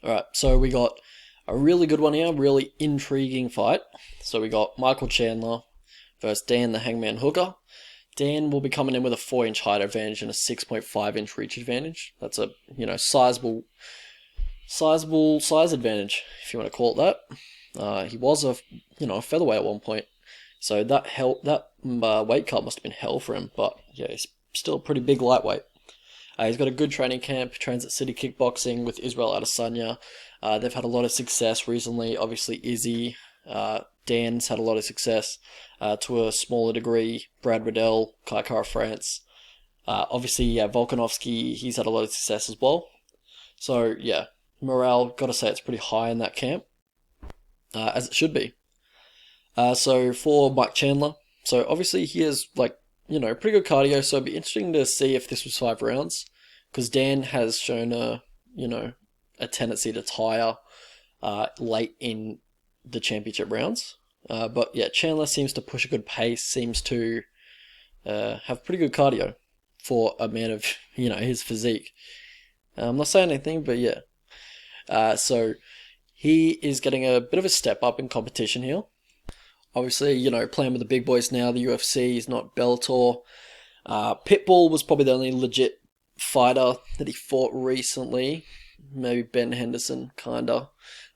Alright, so we got a really good one here, really intriguing fight. So we got Michael Chandler versus Dan the Hangman Hooker. Dan will be coming in with a 4-inch height advantage and a 6.5-inch reach advantage. That's a, sizable size advantage, if you want to call it that. He was a featherweight at one point, so that weight cut must have been hell for him. But yeah, he's still a pretty big lightweight. He's got a good training camp, trains at City Kickboxing with Israel Adesanya. They've had a lot of success recently. Obviously, Izzy, Dan's had a lot of success to a smaller degree. Brad Riddell, Kai Kara France. Obviously, Volkanovski, he's had a lot of success as well. So, yeah, morale, gotta say it's pretty high in that camp, as it should be. So, for Mike Chandler, so obviously he has, pretty good cardio, so it'd be interesting to see if this was 5 rounds, because Dan has shown a tendency to tire late in the championship rounds. But yeah, Chandler seems to push a good pace, seems to have pretty good cardio for a man of, his physique. I'm not saying anything, but yeah. So he is getting a bit of a step up in competition here. Obviously, playing with the big boys now, the UFC is not Bellator. Pitbull was probably the only legit fighter that he fought recently. Maybe Ben Henderson, kinda.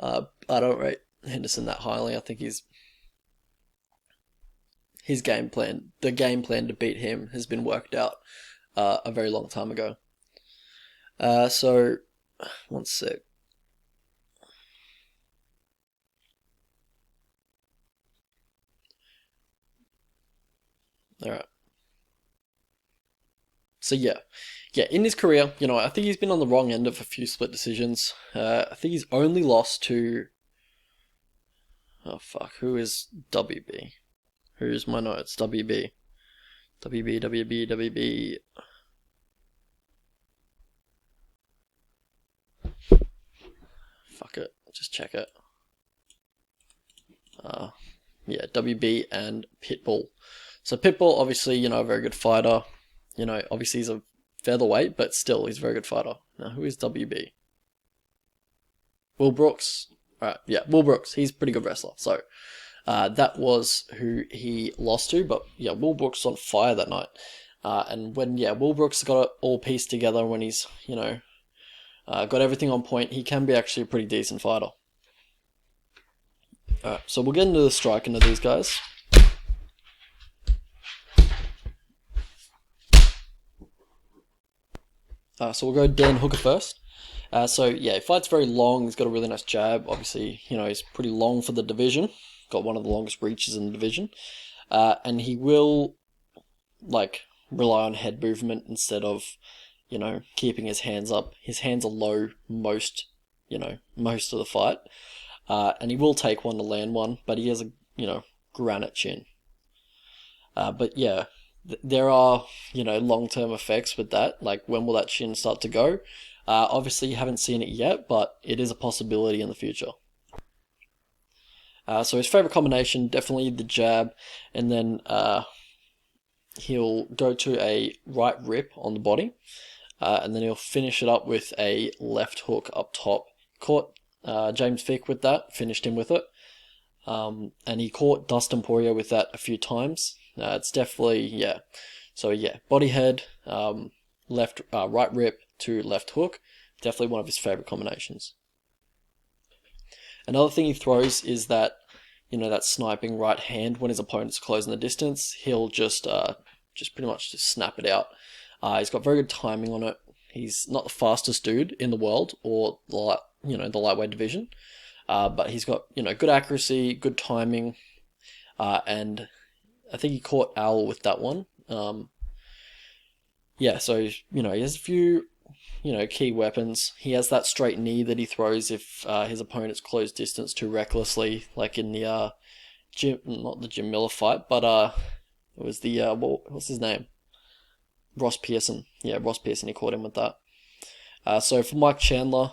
I don't rate Henderson that highly. I think his game plan, the game plan to beat him, has been worked out a very long time ago. So, one sec. Alright. So yeah, in his career, I think he's been on the wrong end of a few split decisions. I think he's only lost to, oh fuck, who is WB? Who's my notes? WB. Fuck it, just check it. WB and Pitbull. So Pitbull, obviously, a very good fighter. Obviously he's a featherweight, but still, he's a very good fighter. Now, who is WB? Will Brooks. Alright, yeah, Will Brooks. He's a pretty good wrestler. So, that was who he lost to, but yeah, Will Brooks was on fire that night. And when, Will Brooks got it all pieced together, when he's, got everything on point, he can be actually a pretty decent fighter. Alright, so we'll get into the striking of these guys. So we'll go Dan Hooker first. He fights very long. He's got a really nice jab. Obviously, he's pretty long for the division. Got one of the longest reaches in the division. And he will, rely on head movement instead of, keeping his hands up. His hands are low most of the fight. And he will take one to land one, but he has a, granite chin. But yeah, there are, long-term effects with that. Like, when will that chin start to go? Obviously, you haven't seen it yet, but it is a possibility in the future. So his favorite combination, definitely the jab, and then he'll go to a right rip on the body, and then he'll finish it up with a left hook up top. Caught James Vick with that, finished him with it, and he caught Dustin Poirier with that a few times. It's definitely, So body head, right rip to left hook. Definitely one of his favorite combinations. Another thing he throws is that, that sniping right hand when his opponent's closing the distance. He'll just pretty much just snap it out. He's got very good timing on it. He's not the fastest dude in the world, or the lightweight division, but he's got good accuracy, good timing, and I think he caught Owl with that one. So he has a few, key weapons. He has that straight knee that he throws if his opponent's closed distance too recklessly, like in the not the Jim Miller fight, but it was the what's his name? Ross Pearson. Yeah, Ross Pearson. He caught him with that. So for Mike Chandler,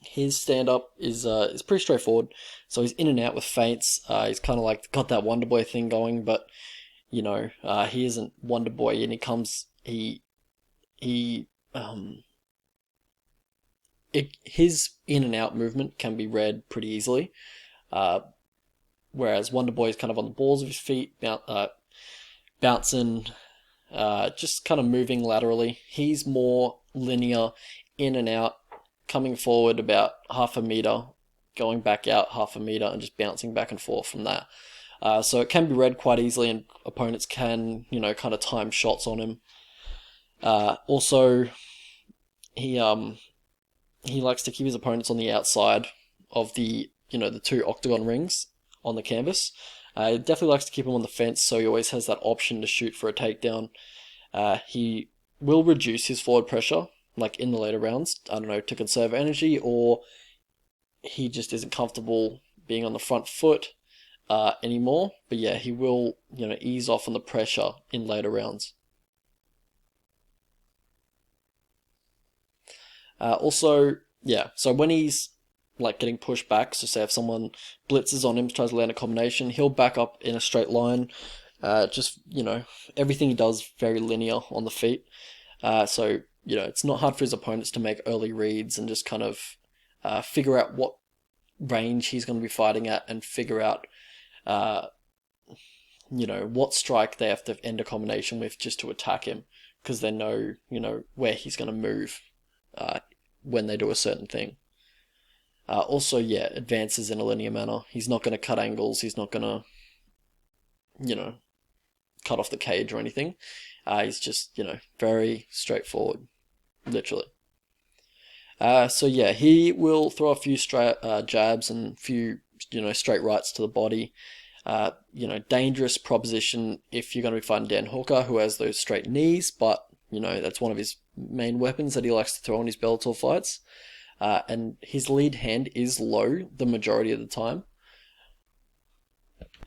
his stand-up is pretty straightforward. So he's in and out with feints. He's kind of got that Wonder Boy thing going, but he isn't Wonder Boy, and he his in and out movement can be read pretty easily, whereas Wonderboy is kind of on the balls of his feet, bouncing, just kind of moving laterally. He's more linear, in and out, coming forward about half a meter, going back out half a meter, and just bouncing back and forth from that. So it can be read quite easily, and opponents can, kind of time shots on him. Also, he likes to keep his opponents on the outside of the two octagon rings on the canvas. He definitely likes to keep him on the fence, so he always has that option to shoot for a takedown. He will reduce his forward pressure, like in the later rounds, I don't know, to conserve energy, or he just isn't comfortable being on the front foot anymore. But yeah, he will, ease off on the pressure in later rounds. Also, yeah, so when he's like getting pushed back, so say if someone blitzes on him, tries to land a combination, he'll back up in a straight line. Just, everything he does very linear on the feet. So, it's not hard for his opponents to make early reads and just kind of figure out what range he's going to be fighting at, and figure out, what strike they have to end a combination with just to attack him, because they know, where he's going to move when they do a certain thing. Also, yeah, advances in a linear manner. He's not going to cut angles. He's not going to, cut off the cage or anything. He's just, very straightforward, literally. So yeah, he will throw a few straight jabs and a few, straight rights to the body. Dangerous proposition if you're going to be fighting Dan Hooker, who has those straight knees, but, that's one of his main weapons that he likes to throw in his Bellator fights. And his lead hand is low the majority of the time.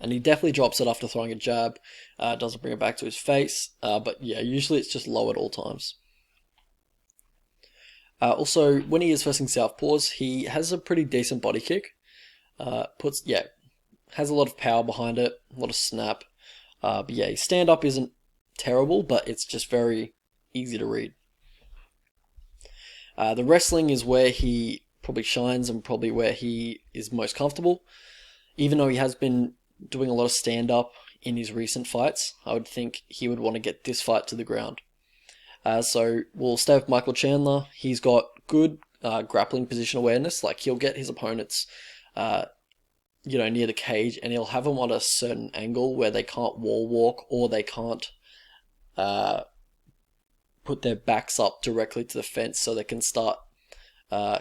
And he definitely drops it after throwing a jab, doesn't bring it back to his face, but yeah, usually it's just low at all times. Also, when he is facing southpaws, he has a pretty decent body kick. Has a lot of power behind it, a lot of snap. But yeah, his stand-up isn't terrible, but it's just very easy to read. The wrestling is where he probably shines and probably where he is most comfortable. Even though he has been doing a lot of stand-up in his recent fights, I would think he would want to get this fight to the ground. So we'll stay with Michael Chandler. He's got good grappling position awareness. Like, he'll get his opponents, near the cage, and he'll have them on a certain angle where they can't wall walk, or they can't put their backs up directly to the fence, so they can start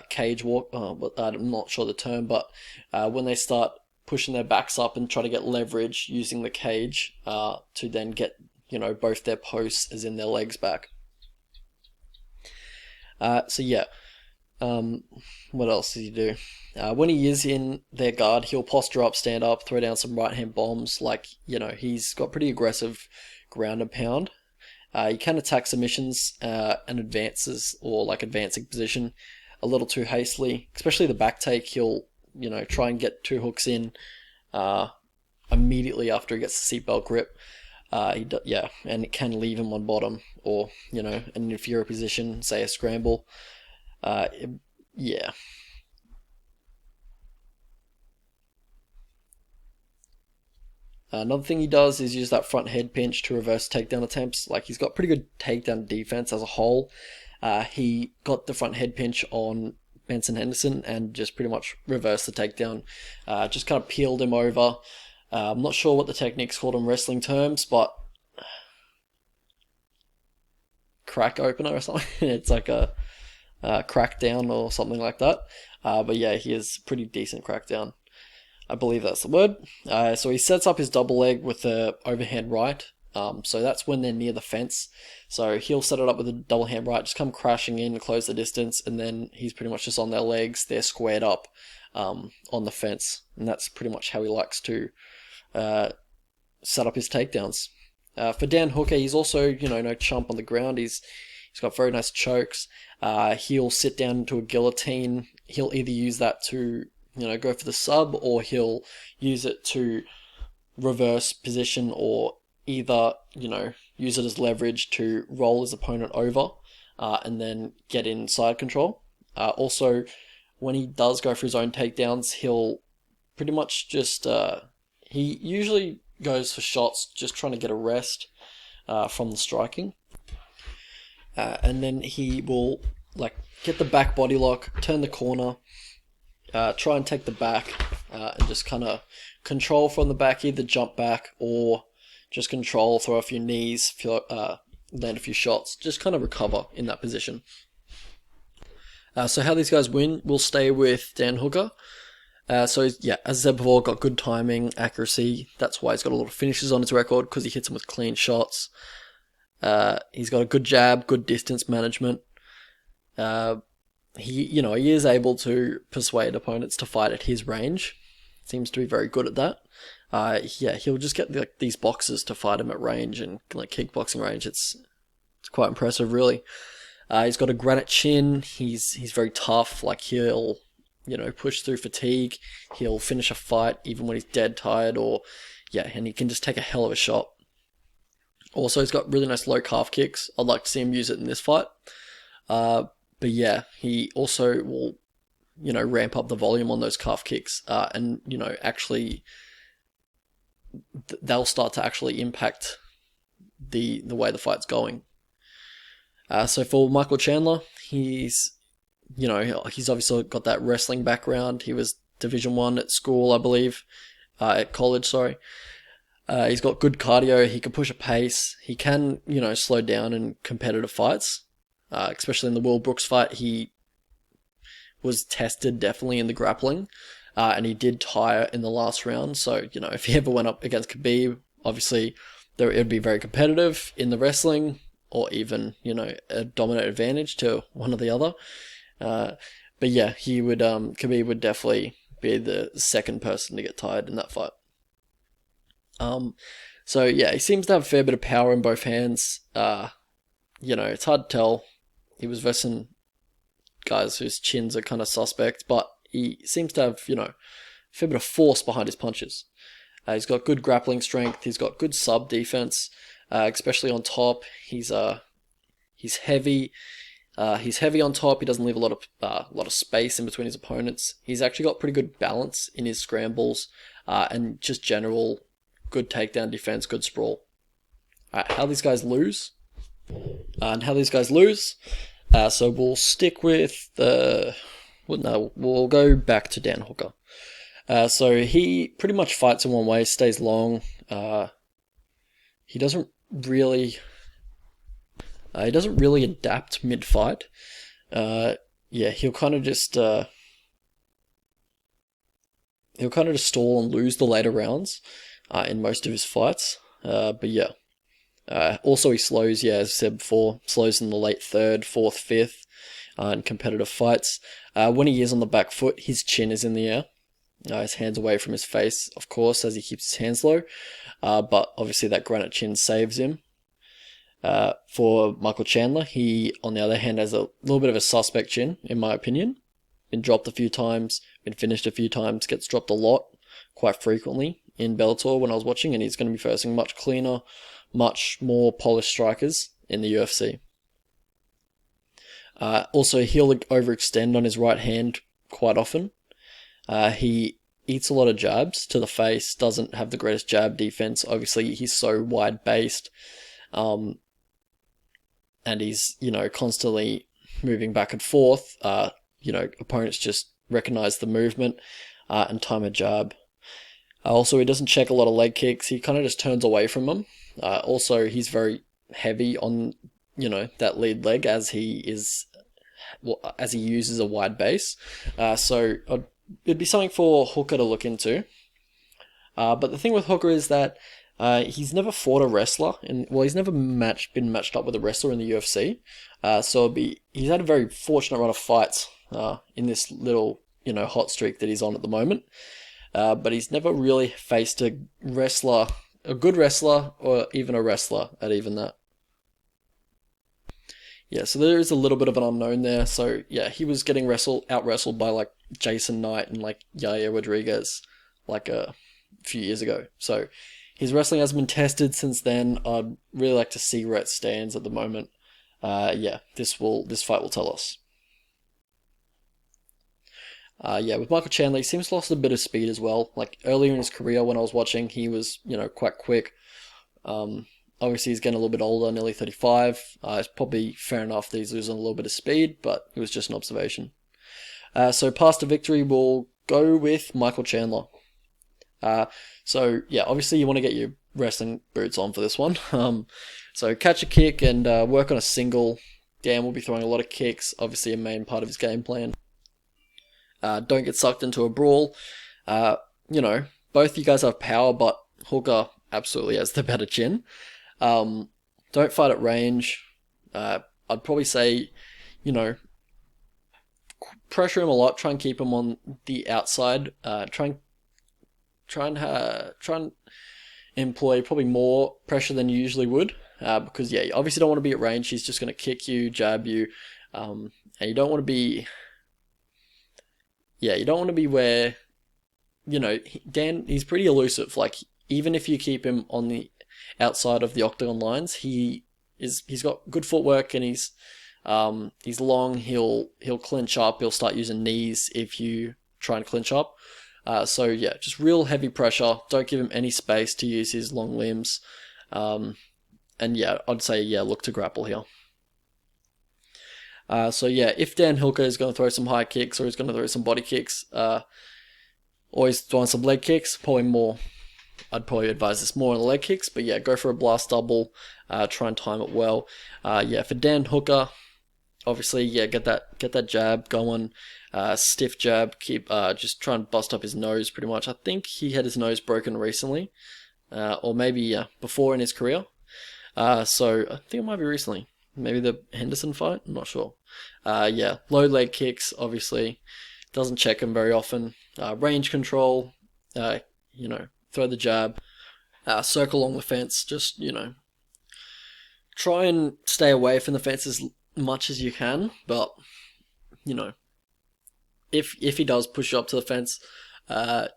cage walk. I'm not sure the term, but when they start pushing their backs up and try to get leverage using the cage to then get, both their posts as in their legs back. What else does he do? When he is in their guard, he'll posture up, stand up, throw down some right hand bombs. Like, he's got pretty aggressive ground and pound. He can attack submissions and advances, or like advancing position, a little too hastily, especially the back take. He'll, try and get two hooks in immediately after he gets the seatbelt grip. And it can leave him on bottom, or, an inferior position, say a scramble. Another thing he does is use that front head pinch to reverse takedown attempts. Like, he's got pretty good takedown defense as a whole. He got the front head pinch on Benson Henderson and just pretty much reversed the takedown. Just kind of peeled him over. I'm not sure what the technique's called in wrestling terms, but crack opener or something. It's like a crackdown or something like that. But yeah, he is pretty decent crackdown. I believe that's the word. So he sets up his double leg with the overhand right. So that's when they're near the fence. So he'll set it up with a double hand right, just come crashing in, close the distance, and then he's pretty much just on their legs. They're squared up on the fence, and that's pretty much how he likes to set up his takedowns. For Dan Hooker, he's also, no chump on the ground. He's got very nice chokes. He'll sit down into a guillotine. He'll either use that to, go for the sub, or he'll use it to reverse position, or either, use it as leverage to roll his opponent over and then get in side control. Also, when he does go for his own takedowns, he'll pretty much just he usually goes for shots just trying to get a rest from the striking, and then he will like get the back body lock, turn the corner, try and take the back, and just kind of control from the back, either jump back or just control, throw a few knees, land a few shots, just kind of recover in that position. So how these guys win, we'll stay with Dan Hooker. So yeah, as I said before, got good timing, accuracy. That's why he's got a lot of finishes on his record, because he hits them with clean shots. He's got a good jab, good distance management. He is able to persuade opponents to fight at his range. Seems to be very good at that. He'll just get these boxers to fight him at range and like kickboxing range. It's quite impressive, really. He's got a granite chin. He's very tough. Like he'll push through fatigue. He'll finish a fight even when he's dead tired, and he can just take a hell of a shot. Also, he's got really nice low calf kicks. I'd like to see him use it in this fight. But yeah, he also will, ramp up the volume on those calf kicks, and actually, they'll start to actually impact the way the fight's going. So for Michael Chandler, he's obviously got that wrestling background. He was Division 1 at school, I believe, at college, sorry. He's got good cardio. He can push a pace. He can, slow down in competitive fights, especially in the Will Brooks fight. He was tested definitely in the grappling, and he did tire in the last round. So, if he ever went up against Khabib, obviously it would be very competitive in the wrestling, or even, a dominant advantage to one or the other. But yeah, Khabib would definitely be the second person to get tired in that fight. So yeah, he seems to have a fair bit of power in both hands. It's hard to tell. He was versing guys whose chins are kind of suspect, but he seems to have, a fair bit of force behind his punches. He's got good grappling strength. He's got good sub defense, especially on top. He's heavy. He's heavy on top. He doesn't leave a lot of space in between his opponents. He's actually got pretty good balance in his scrambles, and just general good takedown defense, good sprawl. How these guys lose, so we'll stick with we'll go back to Dan Hooker. So he pretty much fights in one way, stays long. He doesn't really adapt mid-fight. He'll kind of just stall and lose the later rounds in most of his fights. Also he slows, as I said before, slows in the late third, fourth, fifth in competitive fights. When he is on the back foot, his chin is in the air. His hands away from his face, of course, as he keeps his hands low. But obviously that granite chin saves him. For Michael Chandler, he, on the other hand, has a little bit of a suspect chin, in my opinion. Been dropped a few times, been finished a few times, gets dropped a lot, quite frequently in Bellator when I was watching, and he's going to be facing much cleaner, much more polished strikers in the UFC. Also, he'll overextend on his right hand quite often. He eats a lot of jabs to the face, doesn't have the greatest jab defense. Obviously, he's so wide-based. And he's, constantly moving back and forth. Opponents just recognize the movement and time a jab. Also, he doesn't check a lot of leg kicks. He kind of just turns away from them. Also, he's very heavy on, that lead leg as he uses a wide base. So it'd be something for Hooker to look into. But the thing with Hooker is that he's never fought a wrestler, he's never been matched up with a wrestler in the UFC. So he's had a very fortunate run of fights in this little, hot streak that he's on at the moment. But he's never really faced a good wrestler, or even a wrestler at even that. Yeah, so there is a little bit of an unknown there. So yeah, he was getting out wrestled by like Jason Knight and like Yair Rodriguez like a few years ago. So his wrestling hasn't been tested since then. I'd really like to see where it stands at the moment. This fight will tell us. Yeah, with Michael Chandler, he seems to lost a bit of speed as well. Like earlier in his career when I was watching, he was, quite quick. Obviously, he's getting a little bit older, nearly 35. It's probably fair enough that he's losing a little bit of speed, but it was just an observation. So past to victory, we'll go with Michael Chandler. So yeah, obviously you want to get your wrestling boots on for this one. So catch a kick and work on a single. Dan will be throwing a lot of kicks, obviously a main part of his game plan. Don't get sucked into a brawl. Both you guys have power, but Hooker absolutely has the better chin. Don't fight at range. I'd probably say, pressure him a lot. Try and keep him on the outside. Try and employ probably more pressure than you usually would. Because you obviously don't want to be at range. He's just going to kick you, jab you, and you don't want to be. Yeah, you don't want to be where, Dan. He's pretty elusive. Like even if you keep him on the outside of the octagon lines, he's got good footwork and he's long. He'll clinch up. He'll start using knees if you try and clinch up. So yeah, just real heavy pressure. Don't give him any space to use his long limbs. And yeah, I'd say look to grapple here. So yeah, if Dan Hooker is going to throw some high kicks or he's going to throw some body kicks, or he's throwing some leg kicks, I'd probably advise this more on the leg kicks, but yeah, go for a blast double, try and time it well. For Dan Hooker, obviously, get that jab going, stiff jab, keep just try and bust up his nose pretty much. I think he had his nose broken recently, or maybe before in his career. So I think it might be recently. Maybe the Henderson fight? I'm not sure. Low leg kicks, obviously. Doesn't check him very often. Range control, throw the jab. Circle along the fence. Just, try and stay away from the fence as much as you can. But, if he does push you up to the fence, try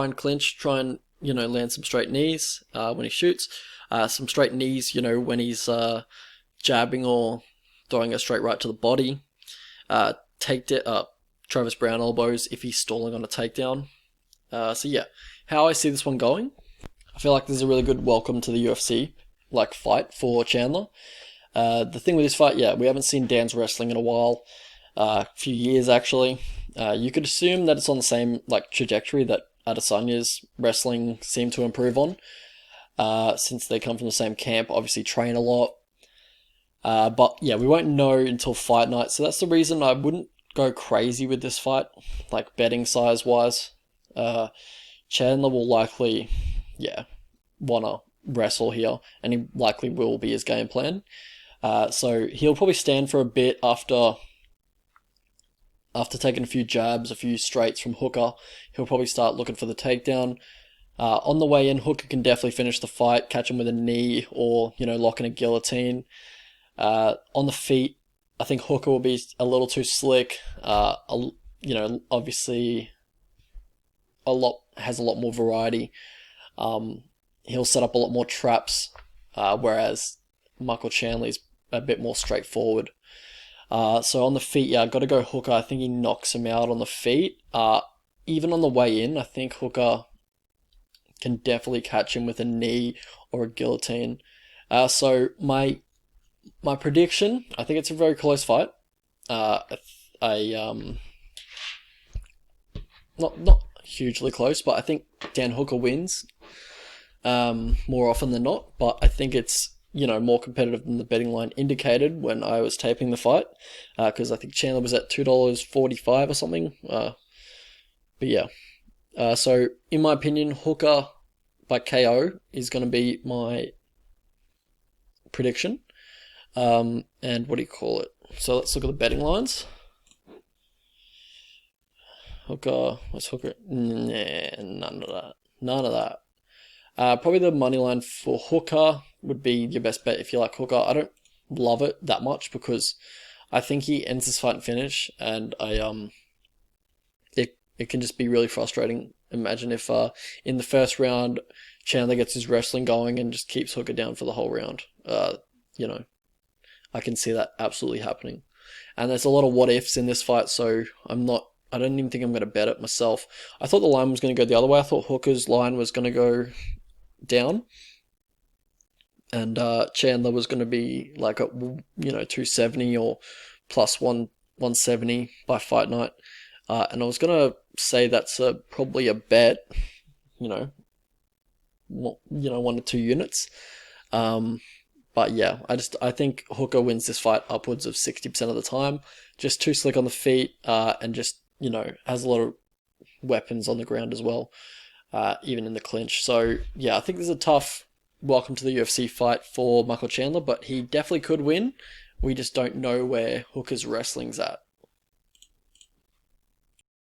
and clinch. Try and, land some straight knees when he shoots. Some straight knees, when he's jabbing or throwing a straight right to the body. Take Travis Brown elbows if he's stalling on a takedown. How I see this one going, I feel like this is a really good welcome to the UFC fight for Chandler. The thing with this fight, we haven't seen Dan's wrestling in a while, a few years actually. You could assume that it's on the same trajectory that Adesanya's wrestling seemed to improve on. Since they come from the same camp, obviously train a lot. But we won't know until fight night, so that's the reason I wouldn't go crazy with this fight, betting size wise. Chandler will likely, wanna wrestle here, and he likely will be his game plan. So he'll probably stand for a bit after taking a few jabs, a few straights from Hooker. He'll probably start looking for the takedown. On the way in, Hooker can definitely finish the fight, catch him with a knee or, lock in a guillotine. On the feet, I think Hooker will be a little too slick. Obviously has a lot more variety. He'll set up a lot more traps, whereas Michael Chandler's a bit more straightforward. So on the feet, I've got to go Hooker. I think he knocks him out on the feet. Even on the way in, I think Hooker can definitely catch him with a knee or a guillotine. So my prediction, I think it's a very close fight. Not hugely close, but I think Dan Hooker wins more often than not. But I think it's more competitive than the betting line indicated when I was taping the fight, because I think Chandler was at $2.45 or something. So in my opinion, Hooker by KO is going to be my prediction. And what do you call it? So let's look at the betting lines. Hooker, what's Hooker? Nah, none of that. Probably the money line for Hooker would be your best bet if you like Hooker. I don't love it that much because I think he ends this fight and finish, and it can just be really frustrating. Imagine if in the first round Chandler gets his wrestling going and just keeps Hooker down for the whole round. I can see that absolutely happening. And there's a lot of what ifs in this fight, so I don't even think I'm going to bet it myself. I thought the line was going to go the other way. I thought Hooker's line was going to go down, and Chandler was going to be like at 270 or plus 170 by fight night. And I was going to say that's probably a bet, 1 to 2 units. But yeah, I think Hooker wins this fight upwards of 60% of the time. Just too slick on the feet, and just, has a lot of weapons on the ground as well, even in the clinch. So yeah, I think this is a tough welcome to the UFC fight for Michael Chandler, but he definitely could win. We just don't know where Hooker's wrestling's at.